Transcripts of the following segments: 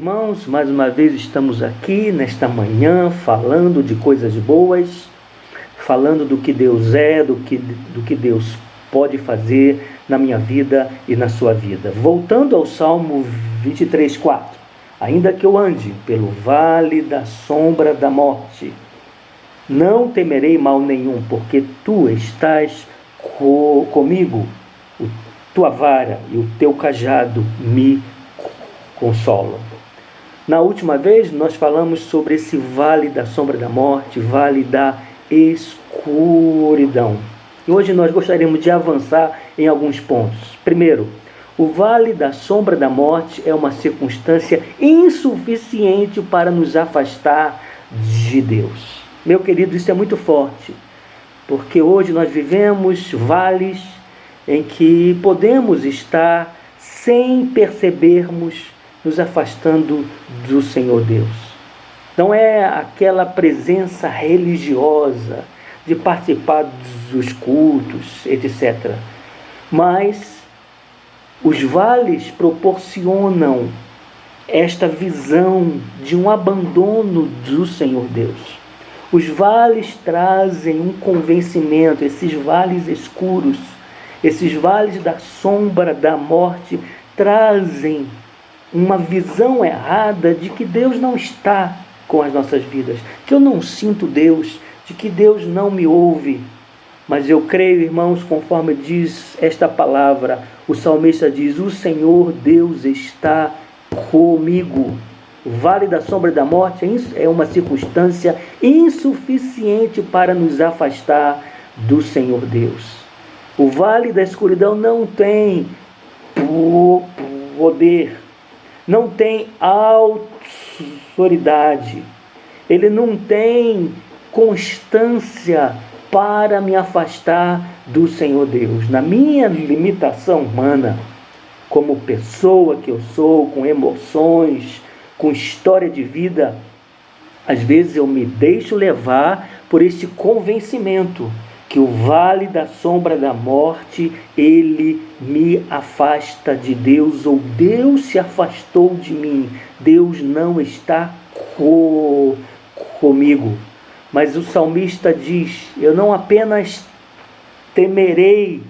irmãos, mais uma vez estamos aqui nesta manhã falando de coisas boas, falando do que Deus é, do que Deus pode fazer na minha vida e na sua vida. Voltando ao Salmo 23:4. Ainda que eu ande pelo vale da sombra da morte, não temerei mal nenhum, porque tu estás comigo, tua vara e o teu cajado me consolam. Na última vez nós falamos sobre esse vale da sombra da morte, vale da escuridão. E hoje nós gostaríamos de avançar em alguns pontos. Primeiro, o vale da sombra da morte é uma circunstância insuficiente para nos afastar de Deus. Meu querido, isso é muito forte, porque hoje nós vivemos vales em que podemos estar, sem percebermos, nos afastando do Senhor Deus. Não é aquela presença religiosa de participar dos cultos, etc. Mas os vales proporcionam esta visão de um abandono do Senhor Deus. Os vales trazem um convencimento, esses vales escuros, esses vales da sombra da morte trazem uma visão errada de que Deus não está com as nossas vidas, que eu não sinto Deus, de que Deus não me ouve. Mas eu creio, irmãos, conforme diz esta palavra, o salmista diz: o Senhor Deus está comigo. O vale da sombra da morte é uma circunstância insuficiente para nos afastar do Senhor Deus. O vale da escuridão não tem poder, não tem autoridade, ele não tem constância para me afastar do Senhor Deus. Na minha limitação humana, como pessoa que eu sou, com emoções, com história de vida, às vezes eu me deixo levar por esse convencimento que o vale da sombra da morte, ele me afasta de Deus, ou Deus se afastou de mim, Deus não está comigo. Mas o salmista diz: eu não apenas temerei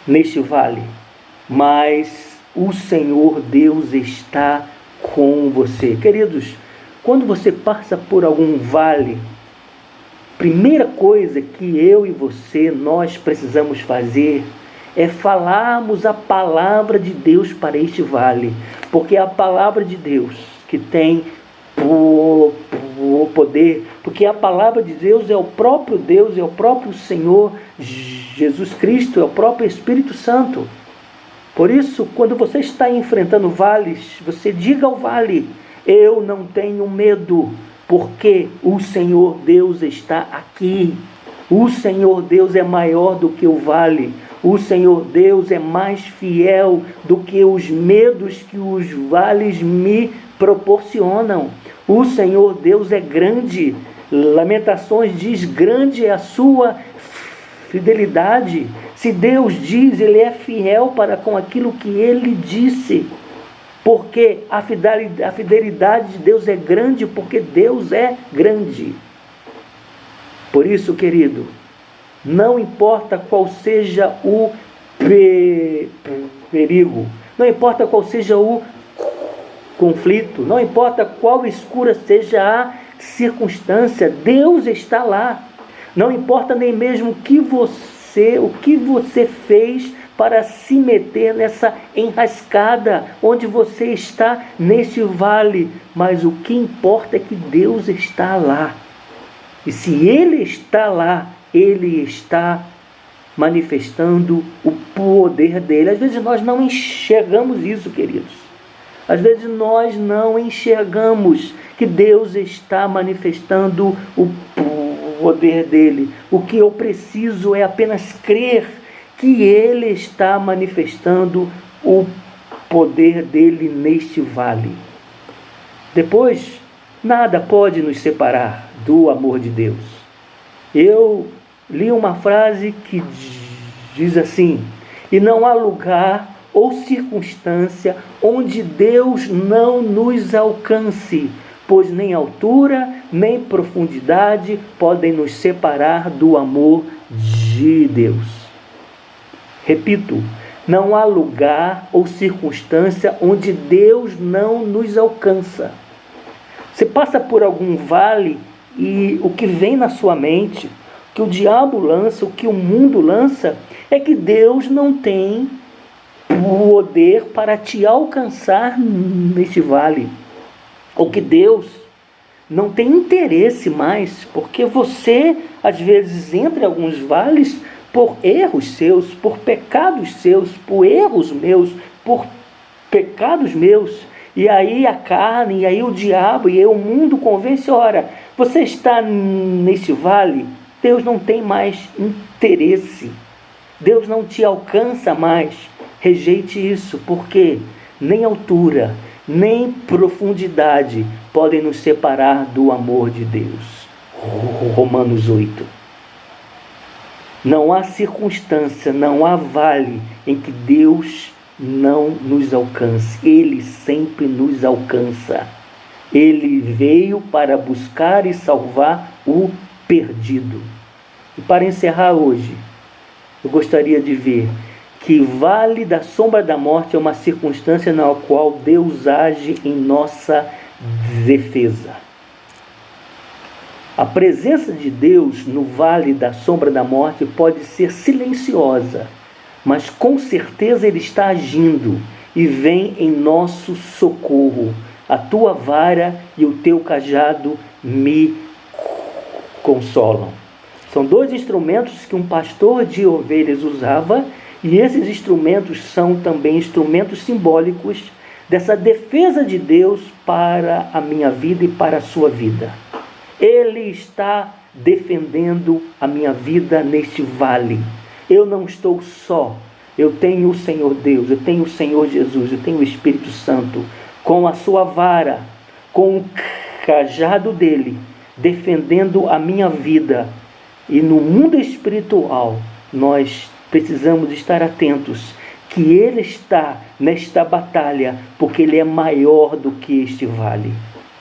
neste vale, mas o Senhor Deus está com você. Queridos, quando você passa por algum vale, primeira coisa que eu e você, nós precisamos fazer é falarmos a palavra de Deus para este vale, porque é a palavra de Deus que tem o poder, porque a palavra de Deus é o próprio Deus, é o próprio Senhor Jesus Cristo, é o próprio Espírito Santo. Por isso, quando você está enfrentando vales, você diga ao vale: eu não tenho medo, porque o Senhor Deus está aqui. O Senhor Deus é maior do que o vale. O Senhor Deus é mais fiel do que os medos que os vales me proporcionam. O Senhor Deus é grande. Lamentações diz: grande é a sua fidelidade. Se Deus diz, Ele é fiel para com aquilo que Ele disse. Porque a fidelidade de Deus é grande, porque Deus é grande. Por isso, querido, não importa qual seja o perigo, não importa qual seja o conflito, não importa qual escura seja a circunstância, Deus está lá. Não importa nem mesmo o que você fez para se meter nessa enrascada onde você está, neste vale, mas o que importa é que Deus está lá. E se Ele está lá, Ele está manifestando o poder dele. Às vezes nós não enxergamos isso, queridos. Às vezes nós não enxergamos que Deus está manifestando o poder dele. O que eu preciso é apenas crer que Ele está manifestando o poder dele neste vale. Depois, nada pode nos separar do amor de Deus. Eu li uma frase que diz assim: e não há lugar ou circunstância onde Deus não nos alcance, pois nem altura, nem profundidade podem nos separar do amor de Deus. Repito, não há lugar ou circunstância onde Deus não nos alcança. Você passa por algum vale e o que vem na sua mente, o que o diabo lança, o que o mundo lança, é que Deus não tem poder para te alcançar neste vale. Ou que Deus não tem interesse mais, porque você, às vezes, entra em alguns vales por erros seus, por pecados seus, por erros meus, por pecados meus. E aí a carne, e aí o diabo, e aí o mundo convence, ora, você está nesse vale, Deus não tem mais interesse. Deus não te alcança mais. Rejeite isso, porque nem altura, nem profundidade podem nos separar do amor de Deus. Romanos 8. Não há circunstância, não há vale em que Deus não nos alcance. Ele sempre nos alcança. Ele veio para buscar e salvar o perdido. E para encerrar hoje, eu gostaria de ver que vale da sombra da morte é uma circunstância na qual Deus age em nossa defesa. A presença de Deus no vale da sombra da morte pode ser silenciosa, mas com certeza Ele está agindo e vem em nosso socorro. A tua vara e o teu cajado me consolam. São dois instrumentos que um pastor de ovelhas usava, e esses instrumentos são também instrumentos simbólicos dessa defesa de Deus para a minha vida e para a sua vida. Ele está defendendo a minha vida neste vale. Eu não estou só. Eu tenho o Senhor Deus, eu tenho o Senhor Jesus, eu tenho o Espírito Santo, com a sua vara, com o cajado dele, defendendo a minha vida. E no mundo espiritual, nós precisamos estar atentos que Ele está nesta batalha, porque Ele é maior do que este vale.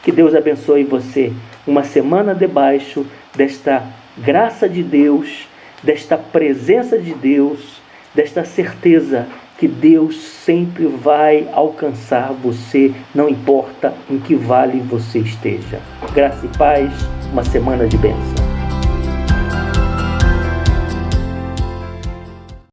Que Deus abençoe você. Uma semana debaixo desta graça de Deus, desta presença de Deus, desta certeza que Deus sempre vai alcançar você, não importa em que vale você esteja. Graça e paz, uma semana de bênção.